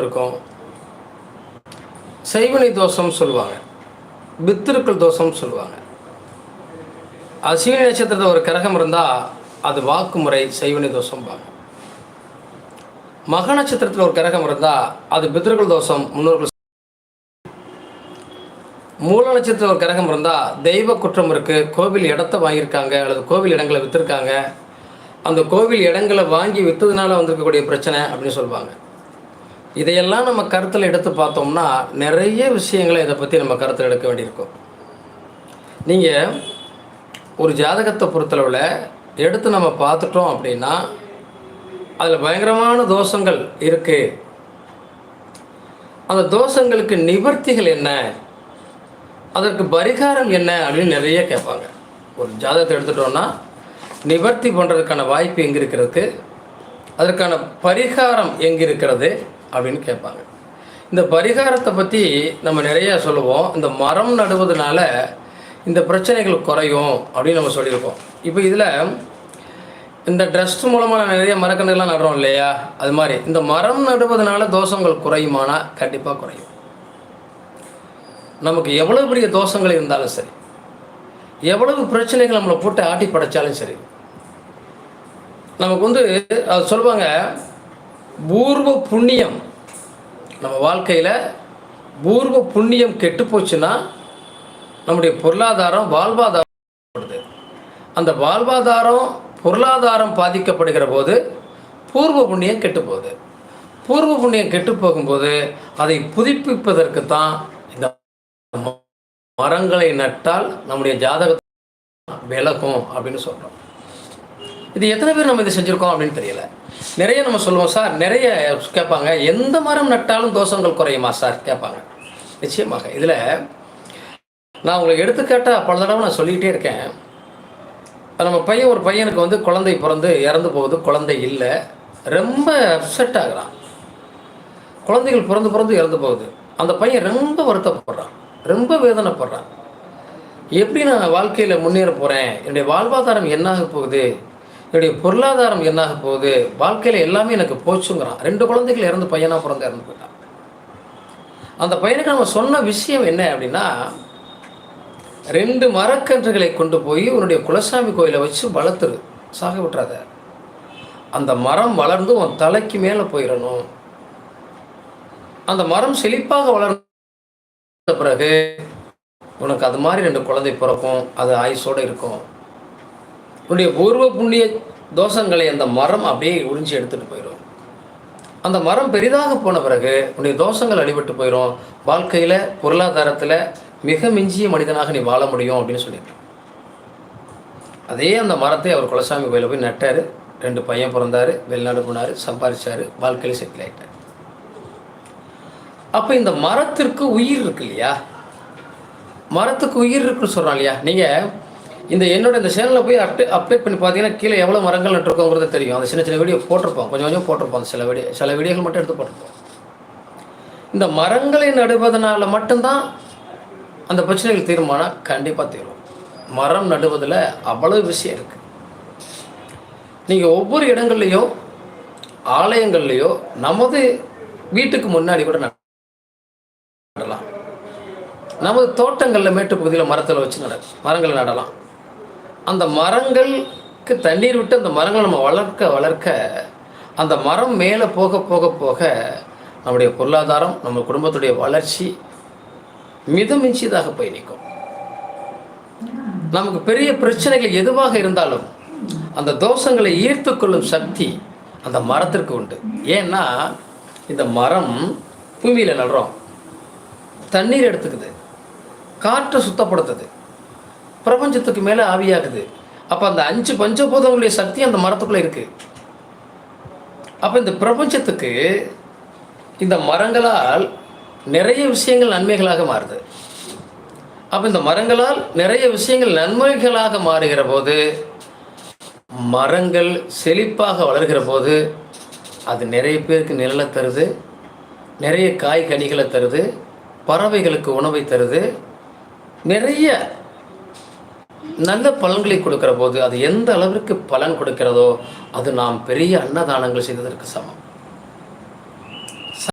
இருக்கும். செய்வினை தோஷம் சொல்லுவாங்க, பித்திருக்கள் தோஷம் சொல்லுவாங்க. அஸ்வினி நட்சத்திரத்தில் ஒரு கிரகம் இருந்தால் அது வாக்குமுறை செய்வினை தோஷம்பாங்க. மக நட்சத்திரத்தில் ஒரு கிரகம் இருந்தால் அது பித்திருக்கள் தோஷம், முன்னோர்கள். மூல நட்சத்திரத்தில் ஒரு கிரகம் இருந்தால் தெய்வ குற்றம் இருக்குது, கோவில் இடத்த வாங்கியிருக்காங்க அல்லது கோவில் இடங்களை விற்றுருக்காங்க, அந்த கோவில் இடங்களை வாங்கி விற்றதுனால வந்திருக்கக்கூடிய பிரச்சனை அப்படின்னு சொல்லுவாங்க. இதையெல்லாம் நம்ம கருத்தில் எடுத்து பார்த்தோம்னா நிறைய விஷயங்களை இதை பற்றி நம்ம கருத்தில் எடுக்க வேண்டியிருக்கும். நீங்கள் ஒரு ஜாதகத்தை பொறுத்தளவில் எடுத்து நம்ம பார்த்துட்டோம் அப்படின்னா அதில் பயங்கரமான தோஷங்கள் இருக்குது. அந்த தோஷங்களுக்கு நிவர்த்திகள் என்ன, அதற்கு பரிகாரம் என்ன அப்படின்னு நிறைய கேட்பாங்க. ஒரு ஜாதகத்தை எடுத்துட்டோம்னா நிவர்த்தி பண்ணுறதுக்கான வாய்ப்பு எங்கே இருக்கிறதுக்கு, அதற்கான பரிகாரம் எங்கே இருக்கிறது அப்படின்னு கேட்பாங்க. இந்த பரிகாரத்தை பற்றி நம்ம நிறையா சொல்லுவோம். இந்த மரம் நடுவதனால இந்த பிரச்சனைகள் குறையும் அப்படின்னு நம்ம சொல்லியிருக்கோம். இப்போ இதில் இந்த ட்ரஸ்ட் மூலமாக நிறைய மரக்கன்றுகள்லாம் நடுறோம் இல்லையா, அது மாதிரி இந்த மரம் நடுவதனால தோஷங்கள் குறையுமானா கண்டிப்பாக குறையும். நமக்கு எவ்வளவு பெரிய தோஷங்கள் இருந்தாலும் சரி, எவ்வளவு பிரச்சனைகள் நம்மளை போட்டு ஆட்டி படைச்சாலும் சரி, நமக்கு அது சொல்லுவாங்க பூர்வ புண்ணியம். நம்ம வாழ்க்கையில் பூர்வ புண்ணியம் கெட்டு போச்சுன்னா நம்முடைய பொருளாதாரம் வாழ்வாதாரம், அந்த வாழ்வாதாரம் பொருளாதாரம் பாதிக்கப்படுகிற போது பூர்வ புண்ணியம் கெட்டு போகுது. பூர்வ புண்ணியம் கெட்டு போகும்போது அதை புதுப்பிப்பதற்கு தான் இந்த மரங்களை நட்டால் நம்முடைய ஜாதகத்தை விலகும் அப்படின்னு சொல்கிறோம். இது எத்தனை பேர் நம்ம இதை செஞ்சுருக்கோம் அப்படின்னு தெரியல. நிறைய நம்ம சொல்லுவோம் சார், நிறைய கேட்பாங்க, எந்த மரம் நட்டாலும் தோஷங்கள் குறையுமா சார் கேட்பாங்க. நிச்சயமாக இதில் நான் உங்களுக்கு எடுத்துக்காட்டால் பல தடவை நான் சொல்லிக்கிட்டே இருக்கேன். நம்ம ஒரு பையனுக்கு குழந்தை பிறந்து இறந்து போகுது, குழந்தை இல்லை, ரொம்ப அப்செட் ஆகுறான். குழந்தைகள் பிறந்து இறந்து போகுது, அந்த பையன் ரொம்ப வருத்தப்படுறான், ரொம்ப வேதனைப்படுறான். எப்படி நான் வாழ்க்கையில் முன்னேற போகிறேன், என்னுடைய வாழ்வாதாரம் என்னாக போகுது, என்னுடைய பொருளாதாரம் என்னாக போகுது, வாழ்க்கையில் எல்லாமே எனக்கு போச்சுங்கிறான். 2 குழந்தைகள் இறந்து பையனாக பிறந்து இறந்து போயிட்டான். அந்த பையனுக்கு நம்ம சொன்ன விஷயம் என்ன அப்படின்னா, 2 மரக்கன்றுகளை கொண்டு போய் உன்னுடைய குலசாமி கோயிலை வச்சு வளர்த்துரு, சாக விட்டுறாத. அந்த மரம் வளர்ந்து உன் தலைக்கு மேலே போயிடணும். அந்த மரம் செழிப்பாக வளர்ந்த பிறகு உனக்கு அது மாதிரி 2 குழந்தை பிறக்கும், அது ஆயுசோடு இருக்கும். உன்னுடைய பூர்வ புண்ணிய தோஷங்களை அந்த மரம் அப்படியே உறிஞ்சி எடுத்துகிட்டு போயிடும். அந்த மரம் பெரிதாக போன பிறகு உன்னுடைய தோஷங்கள் அடிபட்டு போயிடும். வாழ்க்கையில் பொருளாதாரத்தில் மிக மிஞ்சிய மனிதனாக நீ வாழ முடியும் அப்படின்னு சொல்லியிருக்கேன். அதே அந்த மரத்தை அவர் குலசாமி கோயிலில் போய் நட்டார். 2 பையன் பிறந்தார், வெளிநாடு போனார், சம்பாதிச்சார், வாழ்க்கையில் செட்டில் ஆகிட்டார். அப்போ இந்த மரத்திற்கு உயிர் இருக்கு இல்லையா, மரத்துக்கு உயிர் இருக்குன்னு சொல்கிறோம் இல்லையா. நீங்கள் இந்த சேனலில் போய் அப்டேட் பண்ணி பார்த்தீங்கன்னா கீழே எவ்வளோ மரங்கள் நட்டுருக்கோங்கிறது தெரியும். அந்த சின்ன சின்ன வீடியோ போட்டிருப்போம், கொஞ்சம் போட்டிருப்போம். சில வீடியோகள் மட்டும் எடுத்து போட்டிருப்போம். இந்த மரங்களை நடுவதனால மட்டும்தான் அந்த பிரச்சனைகள் தீர்மானா கண்டிப்பாக தீரும். மரம் நடுவதில் அவ்வளவு விஷயம் இருக்குது. நீங்கள் ஒவ்வொரு இடங்கள்லையும் ஆலயங்கள்லையோ நமது வீட்டுக்கு முன்னாடி கூட நடலாம். நமது தோட்டங்களில் மேட்டுப்பகுதியில் மரத்தில் வச்சு மரங்களை நடலாம். அந்த மரங்களுக்கு தண்ணீர் விட்டு அந்த மரங்களை நம்ம வளர்க்க அந்த மரம் மேலே போக போக போக நம்முடைய பொருளாதாரம், நம்ம குடும்பத்துடைய வளர்ச்சி மிதமிஞ்சியதாக போய் நிற்கும். நமக்கு பெரிய பிரச்சனைகள் எதுவாக இருந்தாலும் அந்த தோஷங்களை ஈர்த்து கொள்ளும் சக்தி அந்த மரத்திற்கு உண்டு. ஏன்னா இந்த மரம் பூமியில் நடுறோம், தண்ணீர் எடுத்துக்குது, காற்றை சுத்தப்படுத்துது, பிரபஞ்சத்துக்கு மேலே ஆவியாகுது. அப்போ அந்த 5 பஞ்சபூதங்களுடைய சக்தி அந்த மரத்துக்குள்ளே இருக்குது. அப்போ இந்த பிரபஞ்சத்துக்கு இந்த மரங்களால் நிறைய விஷயங்கள் நன்மைகளாக மாறுது. அப்போ இந்த மரங்களால் நிறைய விஷயங்கள் நன்மைகளாக மாறுகிற போது, மரங்கள் செழிப்பாக வளர்கிற போது அது நிறைய பேருக்கு நிழலை தருது, நிறைய காய் கனிகளை தருது, பறவைகளுக்கு உணவை தருது, நிறைய நல்ல பலன்களை கொடுக்கிற போது அது எந்த அளவிற்கு பலன் கொடுக்கிறதோ அது நாம் பெரிய அன்னதானங்கள் செய்ததற்கு சமம்.